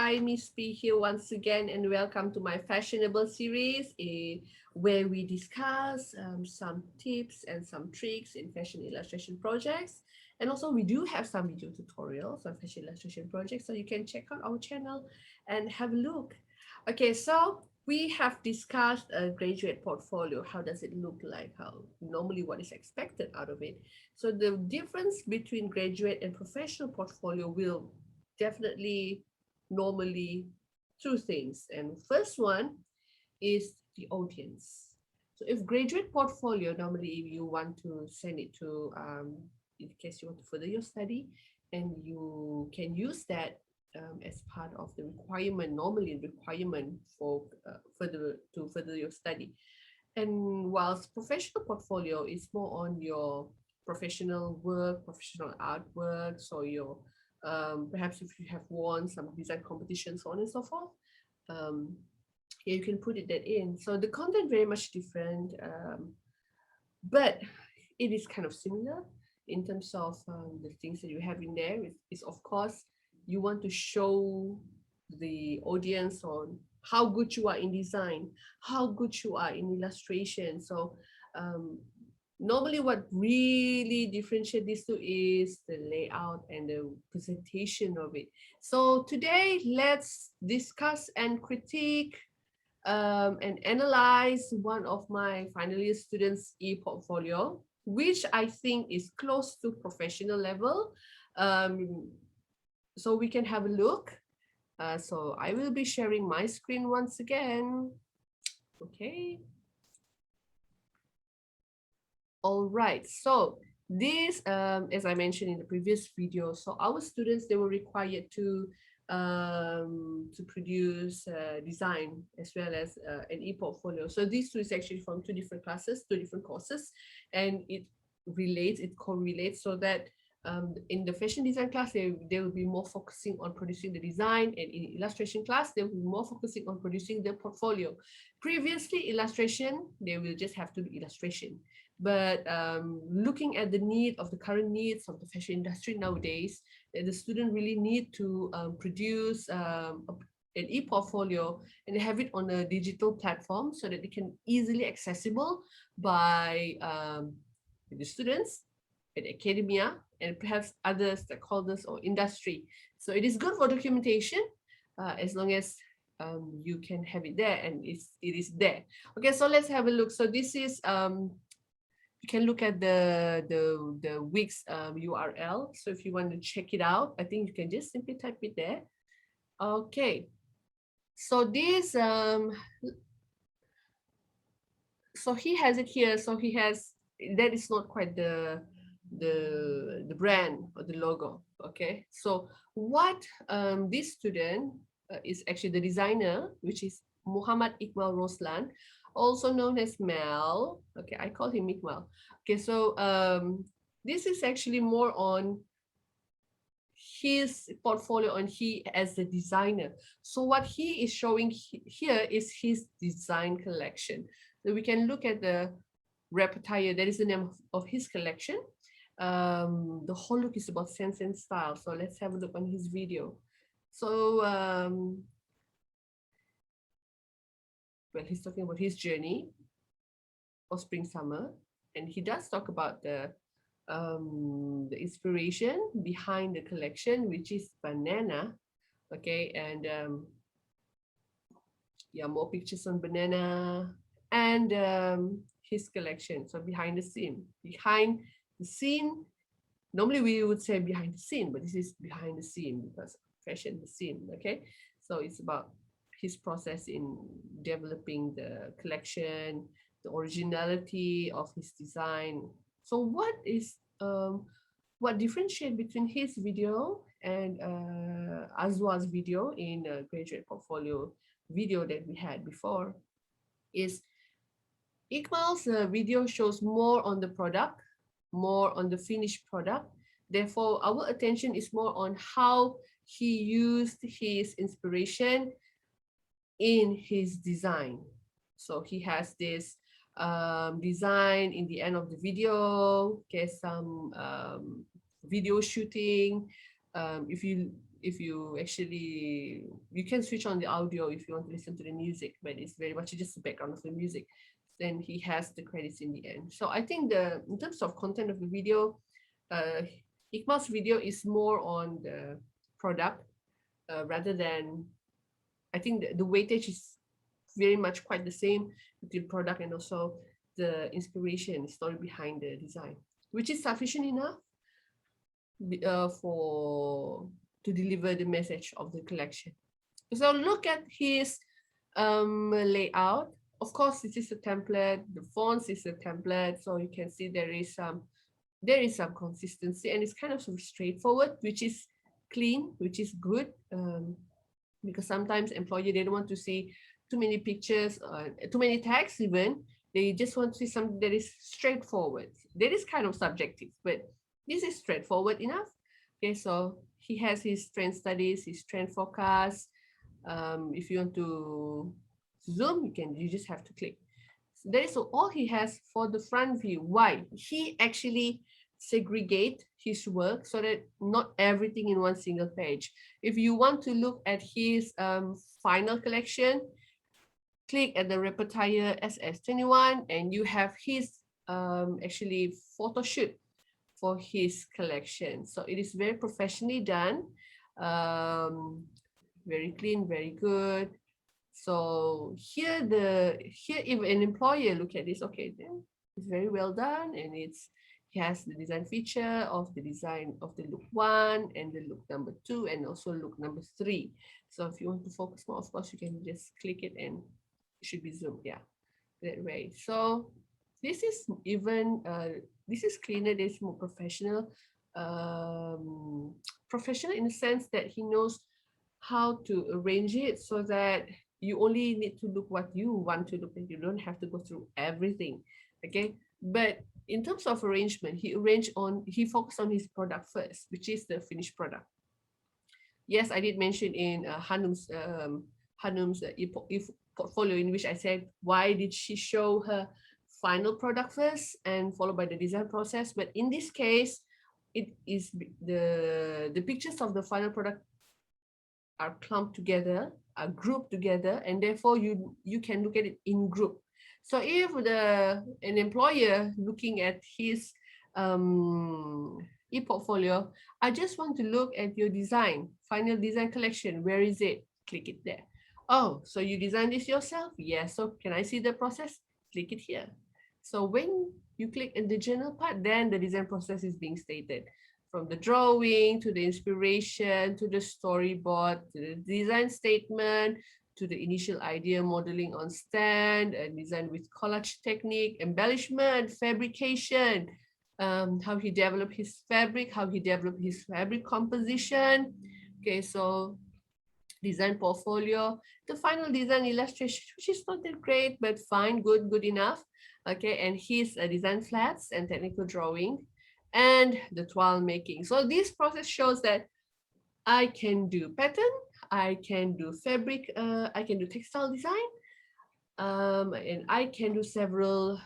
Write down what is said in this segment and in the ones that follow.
Hi, Miss P here once again, and welcome to my fashionable series where we discuss some tips and some tricks in fashion illustration projects. And also, we do have some video tutorials on fashion illustration projects, so you can check out our channel and have a look. Okay, so we have discussed a graduate portfolio. How does it look like? How normally what is expected out of it? So the difference between graduate and professional portfolio will definitely normally two things. And first one is the audience. So if graduate portfolio, normally if you want to send it to, in case you want to further your study, and you can use that as part of the requirement, normally requirement for further your study. And whilst professional portfolio is more on your professional work, professional artwork, so your perhaps if you have won some design competitions, so on and so forth, um, yeah, you can put that in. So the content very much different, but it is kind of similar in terms of the things that you have in there. Is of course you want to show the audience on how good you are in design, how good you are in illustration. So um, normally what really differentiate these two is the layout and the presentation of it. So today let's discuss and critique and analyze one of my final year students' e-portfolio, which I think is close to professional level. Um, so we can have a look. So I will be sharing my screen once again. Okay. All right. So this, as I mentioned in the previous video, so our students, they were required to produce design as well as an e-portfolio. So these two is actually from two different classes, two different courses, and it correlates so that in the fashion design class, they will be more focusing on producing the design, and in illustration class, they will be more focusing on producing the portfolio. Previously, illustration, they will just have to do illustration. But looking at the need of the current needs of the fashion industry nowadays, the student really need to produce an e-portfolio and have it on a digital platform so that it can easily accessible by the students, and academia, and perhaps other stakeholders or industry. So it is good for documentation as long as you can have it there and it is there. Okay, so let's have a look. So this is you can look at the Wix URL. So if you want to check it out, I think you can just simply type it there. Okay. So this so he has it here. So he has, that is not quite the brand or the logo. Okay. So what this student is actually the designer, which is Mohd Iqmal Roslan, also known as Mel. Okay, I call him Iqmal. Okay, so this is actually more on his portfolio on he as a designer. So what he is showing here is his design collection. So we can look at the repertoire, that is the name of his collection. The whole look is about sense and style. So let's have a look on his video. So well, he's talking about his journey for spring summer, and he does talk about the inspiration behind the collection, which is banana. Okay, and yeah, more pictures on banana and his collection. So behind the scene, normally we would say behind the scene, but this is behind the scene because fashion the scene. Okay, so it's about his process in developing the collection, the originality of his design. So what differentiates between his video and Azwa's video in a graduate portfolio video that we had before is Iqbal's video shows more on the product, more on the finished product. Therefore, our attention is more on how he used his inspiration in his design. So he has this design in the end of the video, okay, some video shooting. If you if you actually, you can switch on the audio if you want to listen to the music, but it's very much just the background of the music. Then he has the credits in the end. So I think the in terms of content of the video, uh, Iqmal's video is more on the product rather than, I think the weightage is very much quite the same between product and also the inspiration story behind the design, which is sufficient enough for to deliver the message of the collection. So look at his layout. Of course, this is a template. The fonts is a template, so you can see there is some consistency, and it's kind of straightforward, which is clean, which is good. Because sometimes employer, they don't want to see too many pictures, too many tags even. They just want to see something that is straightforward. That is kind of subjective, but this is straightforward enough. Okay, so he has his trend studies, his trend forecast. If you want to zoom, you just have to click. So that is all he has for the front view. Why? He actually segregate his work so that not everything in one single page. If you want to look at his final collection, click at the repertoire SS21 and you have his actually photo shoot for his collection. So it is very professionally done, very clean, very good. So here if an employer look at this, okay, then it's very well done, and he has the design feature of the design of the look 1 and the look number 2 and also look number 3. So if you want to focus more, of course, you can just click it and it should be zoomed, yeah, that way. So this is even this is cleaner, this is more professional. Professional in the sense that he knows how to arrange it so that you only need to look what you want to look at. You don't have to go through everything. Okay. But in terms of arrangement, he focused on his product first, which is the finished product. Yes, I did mention in Hanum's portfolio, in which I said, why did she show her final product first and followed by the design process? But in this case, it is the pictures of the final product are clumped together, are grouped together, and therefore you can look at it in group. So if an employer looking at his e-portfolio, I just want to look at your design, final design collection. Where is it? Click it there. Oh, so you designed this yourself? Yes. So can I see the process? Click it here. So when you click in the journal part, then the design process is being stated. From the drawing, to the inspiration, to the storyboard, to the design statement, to the initial idea modeling on stand, and design with collage technique, embellishment, fabrication, how he developed his fabric, how he developed his fabric composition. Okay, so design portfolio, the final design illustration, which is not that great, but fine, good enough. Okay, and his design flats and technical drawing, and the toile making. So this process shows that I can do pattern, I can do fabric, I can do textile design, and I can do several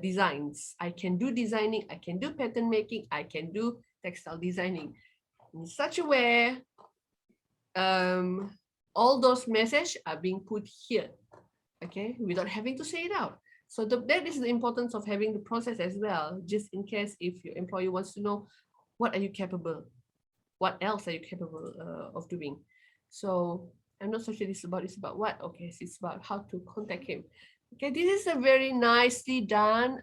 designs. I can do designing, I can do pattern making, I can do textile designing in such a way all those messages are being put here, okay, without having to say it out. So that is the importance of having the process as well, just in case if your employer wants to know what are you capable, what else are you capable of doing. So I'm not so sure this is about what, okay, so it's about how to contact him. Okay, this is a very nicely done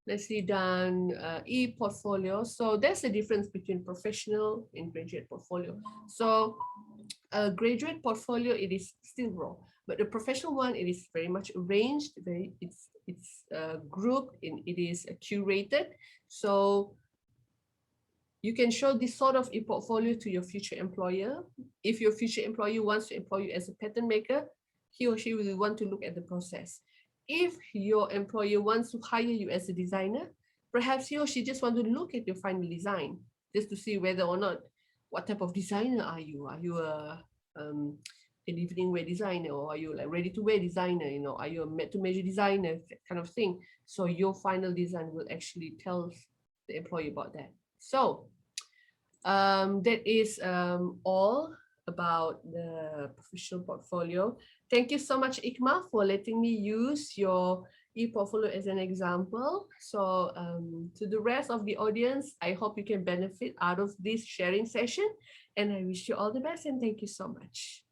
let's see, done e-portfolio. So there's a difference between professional and graduate portfolio. So a graduate portfolio, it is still raw, but the professional one, it is very much arranged, it's grouped, and it is curated. So you can show this sort of e-portfolio to your future employer. If your future employer wants to employ you as a pattern maker, he or she will want to look at the process. If your employer wants to hire you as a designer, perhaps he or she just want to look at your final design, just to see whether or not, what type of designer are you? Are you an evening wear designer, or are you like ready to wear designer? You know, are you a made to measure designer, that kind of thing? So your final design will actually tell the employee about that. So That is all about the professional portfolio. Thank you so much, Ikma, for letting me use your e-portfolio as an example. So, to the rest of the audience, I hope you can benefit out of this sharing session, and I wish you all the best and thank you so much.